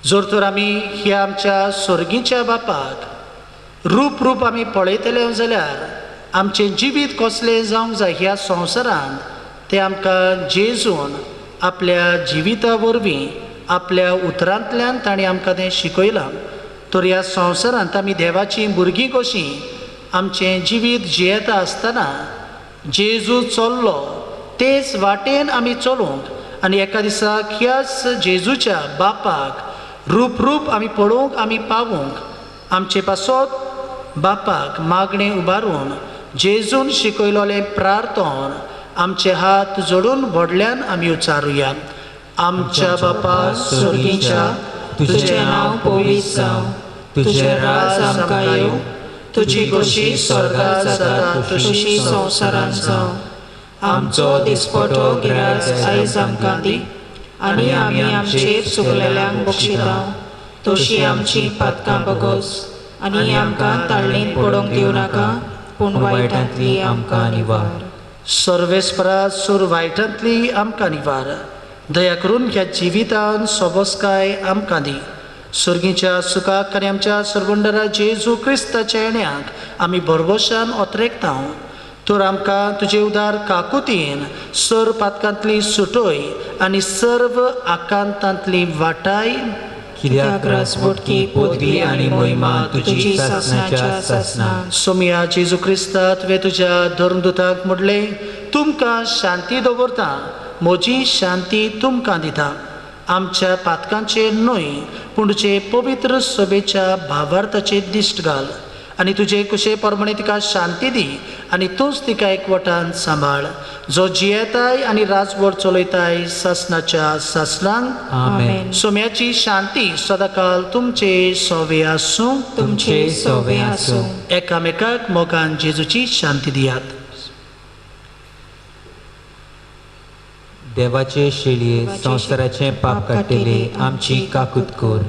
जर तर आमी ह्या आमच्या स्वर्गीच्या बापाक रूप आमी पळयतले जाल्यार आमचें जिवीत कसलें जावंक जाय ह्या संवसारांत तें आमकां जेजून आपल्या जिविता वरवीं आपल्या उतरांतल्यान ताणें आमकां तें शिकयलां. तर ह्या संवसारांत आमी देवाचीं भुरगीं कशीं आमचें जिवीत जियेता आसतना जेजू चल्लो तेच वाटेन आमी चलूंक आनी एका दिसाक ह्याच जेजूच्या बापाक रूप आमी पळोवंक आमी पावूंक आमचे पासत बापाक मागणें उबारून जेजून शिकयलोलें प्रार्थन आमचे हात जोडून व्हडल्यान आमी उच्चारुया. आमच्या बापा स्वर्गीच्या तुझें नांव पवित्र जावं, तुझें राज आमकां येवं, तुजी कशी स्वर्गांत जाता तशी संवसारांत जावं. आमचो दिसपटो गिराय आयज आमकां दी आनी आमी आमचेर चुकलेल्यांक बक्षिता तशी आमची पातकां बगोस आनी आमकां ताळणेंत पडोवंक दिवं नाका पूण वायटांतली आमकां निवार. सर्वेस्परा सूर वायटांतली आमकां निवार. दया करून ह्या जिवितान सोबस्काय आमकां दी. स्वर्गीच्या सुखाक आनी आमच्या सर्वंडरा जेजू क्रिस्ताच्या येण्याक आमी भरवशान ओतरेकता. तर आमकां तुजे उदार काकुतीन सर पातकांतली सुटोय आनी सर्व आकांतांतली वाटाय कित्याक राजवटकी पदवी आनी मोहिमा तुजी सासणाच्या सासणान. सोम्या जेजू क्रिस्ता तुवें तुज्या धर्मदुताक म्हणलें तुमकां शांती दवरता, म्हजी शांती तुमकां दिता. आमच्या पातकांचेर न्हय पूण तुजे पवित्र सभेच्या भावार्थाचेर दिश्ट घाल आनी तुजे कुशे प्रमाणे तिका शांती दी आनी तूंच तिका एकवटान सांबाळ, जो जियेताय आनी राजवट चलयताय सासनाच्या सासनांक. आमेन. सोम्याची शांती सदाकाल तुमचे सोवे आसूं. तुमचे सोवे आसूं. एकामेकाक मोगान जेजूची शांती दियात. देवाचे शेळये संवसाराचे पाप काडटले आमची काकूत कोर.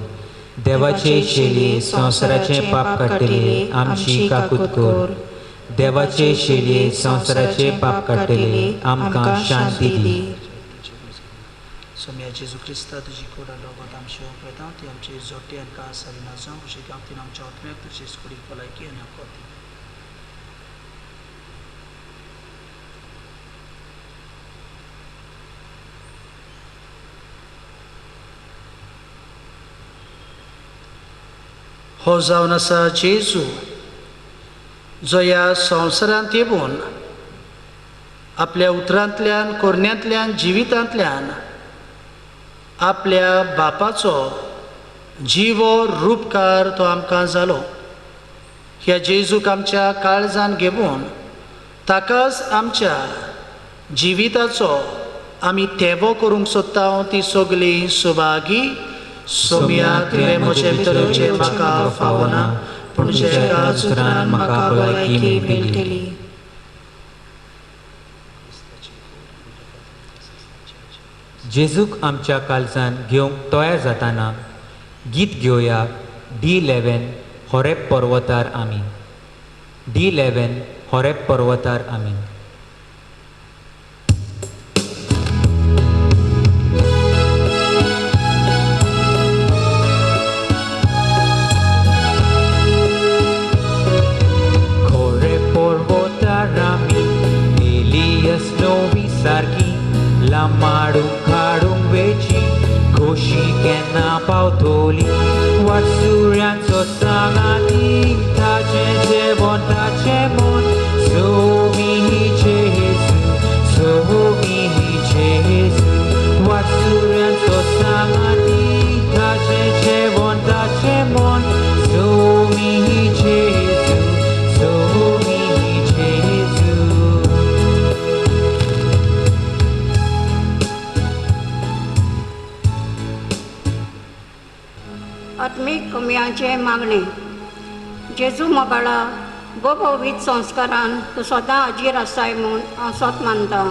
देवाचे शेळये संवसाराचे पाप काडटले आमची काकूत कोर. देवाचे शेळये संवसाराचे पाप काडटले आमकां शांती दी. सोम्या जेजू क्रिस्ता तुजी कोडा लोगोत आमची ओंकता ती आमची जोटी आनी का सारी नाजां अशी गांवतीन आमच्या आत्म्याक तुजी स्कुडी भलायकी आनी आपोती. हो जावन आसा जेजू, जो ह्या संवसारांत येवन आपल्या उतरांतल्यान कोरण्यांतल्यान जिवितांतल्यान आपल्या बापाचो जिवो रूपकार तो आमकां जालो. ह्या जेजूक आमच्या काळजान घेवन ताकाच आमच्या जिविताचो आमी तेवो करूंक सोदता ती सगली सुभागी. सोम्या तुवें म्हजे भितरचे म्हाका फावना, पूण जेका उतरान म्हाका भलायकी मेळटली. जेजूक आमच्या काळजान घेवंक तयार जाताना गीत घेवया D11 होरेब पर्वतार आमी. D11 होरेब पर्वतार आमी. सारकी लांबाडूंक काडूंक वेची खोशी केन्ना पावतली. वाटसुऱ्यांचो सांगाती ताचें जेवण ताचें मन. सोमी जेजू, सोमी जेजू. वाटसुऱ्यांचो सांगाती ताचें जेवण ताचें मन. सोमी जेजू, सोमी जेजू. आत्मीक कमयाचे मागणे. जेजू मोगाळा भोववीत संस्कारान तूं सदां हाजीर आसाय म्हूण हांव सोत मानतां.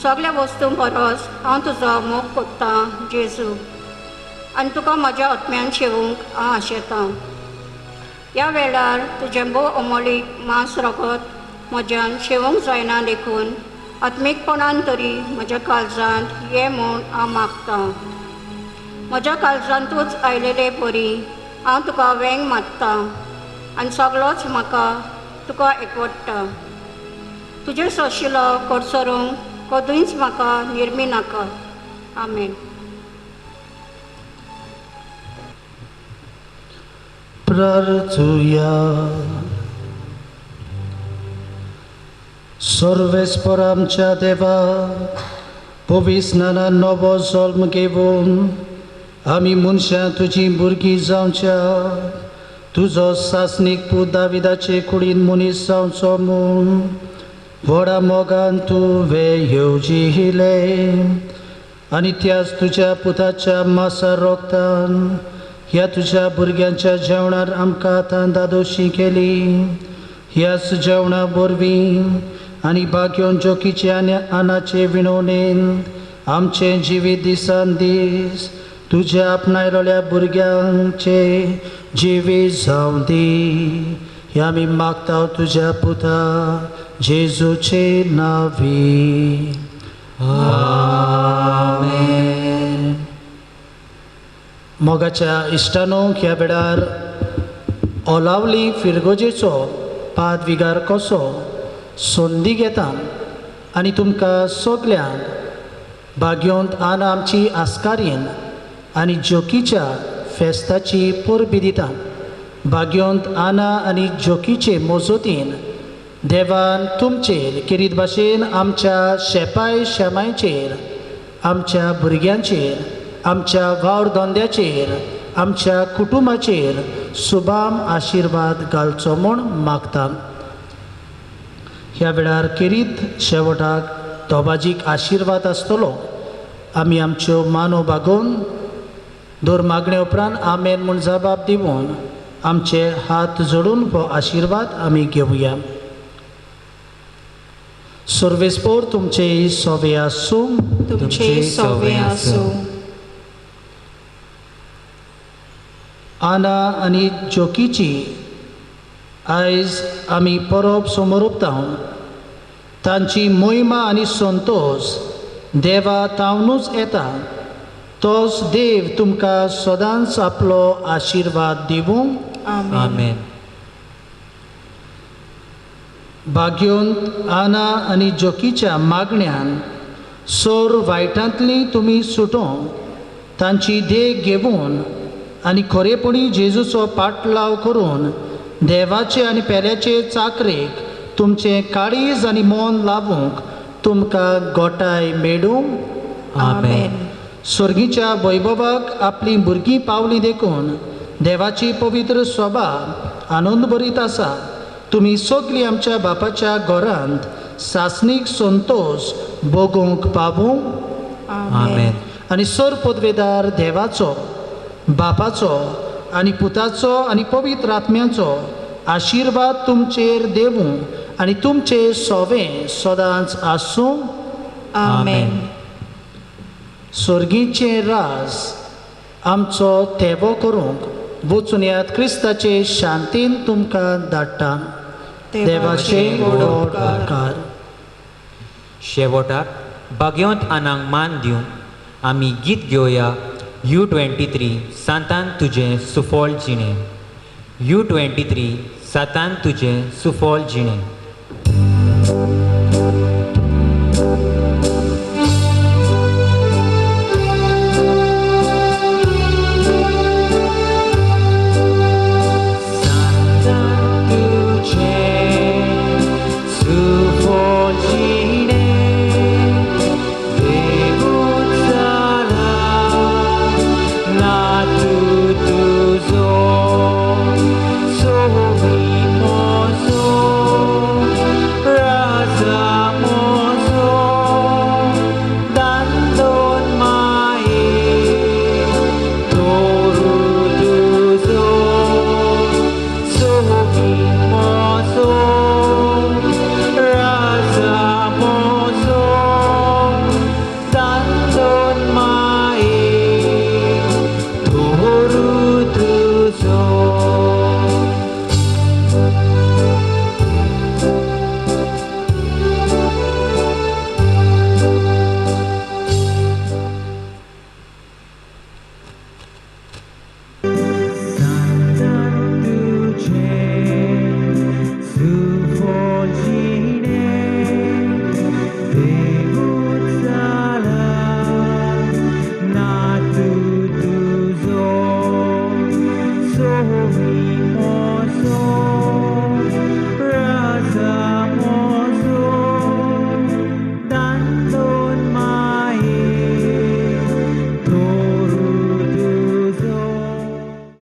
सगळ्या वस्तूं परस हांव तुजो मोग कोत्तां जेजू, आनी तुका म्हज्या आत्म्यान शेवूंक हांव आशेतां. ह्या वेळार तुजें भोव अमोलीक मांस रगत म्हज्यान शेवूंक जायना देखून आत्मीकपणान तरी म्हज्या काळजांत ये म्हूण हांव मागतां. म्हज्या काळजांतूच आयलेले परी हांव तुका वेंग मागतां आनी सगळोच म्हाका तुका एकवटता. तुजे सोशिलो कोडसरूंक कधूच म्हाका निर्मी नाका. आमेन. प्रार्थुया. सर्वेस्पर आमच्या देवा, पविस्नानान नवो जल्म घेवन आमी मनशां तुजी भुरगीं जावच्या, तुजो सासनीक पूत दाविदाचे कुडीन मनीस जावचो म्हूण व्हडा मोगान तुवें येवजिले. आनी त्याच तुज्या पुताच्या मासा रोगतान ह्या तुज्या भुरग्यांच्या जेवणार आमकां आतां दादोशी केली. ह्याच जेवणा वरवीं आनी बाग्योन जोकीचे आनी आनाचे विणवणेन आमचें जिवीत दिसान दीस तुज्या आपणायलोल्या भुरग्यांचे जिवीत जावं दी. हें आमी मागता तुज्या पुता जेजूचे नांवी. आमेन. मोगाच्या इश्टानो, ह्या वेळार ओलावली फिरगोजेचो पाद विगार कसो संदी घेता आनी तुमकां सगल्यांक बाग्योंत आना आमची आस्कारीन आनी जोकीच्या फेस्ताची परबी दिता. बाग्योंत आना आनी जोकीचे मोजोतीन देवान तुमचेर किरीत भाशेन आमच्या शेपाय शेमायचेर, आमच्या भुरग्यांचेर, आमच्या वावर धंद्याचेर आमच्या कुटुंबाचेर सुबाम आशिर्वाद घालचो म्हूण मागता. ह्या वेळार केरीत शेवटाक तोबाजीक आशिर्वाद आसतलो. आमी आमच्यो मानो बागोवन दोर मागणे उपरांत आमेन म्हूण जबाब दिवन आमचे हात जोडून हो आशिर्वाद आमी घेवया. सर्वेस्पोर तुमचे सोवे आसूं. तुमचे सोवे आसूं. आना आनी जोकीची आयज आमी परब समोर उपताव. तांची मोहिमा आनी संतोष देवा तावनूच येता. तोच देव तुमकां सदांच आपलो आशिर्वाद दिवूं. आमेन. भाग्योंत आना आनी जोकीच्या मागण्यान सोर वायटांतली तुमी सुटोवन तांची देख घेवन आनी खरेपणी जेजूचो पाटलाव करून देवाचे आनी पेल्याचे चाकरेक तुमचें काळीज आनी मोन लावूंक तुमकां गोटाय मेळूं. आमेन. स्वर्गीच्या वैभवाक आपली भुरगीं पावली देखून देवाची पवित्र सभा आनंद भरीत आसा. तुमी सगळीं आमच्या बापाच्या घरांत सासणीक संतोष भोगूंक पावूं. आमेन. आनी सर पदवेदार देवाचो बापाचो आनी पुताचो आनी पवित्र आत्म्याचो आशिर्वाद तुमचेर देवूं आनी तुमचे सोवें सदांच आसूं. आमेन. स्वर्गीचे राज आमचो तेवो करूंक वचून यात क्रिस्ताचे शांतीन तुमकां धाडटा. देवाचे गोड उपकार. शेवटाक भाग्यवंत आनांक मान दिवंक आमी गीत घेवया. U23 सांतान तुजें सुफोल जिणें. U23 सांतान तुजें सुफोल जिणें.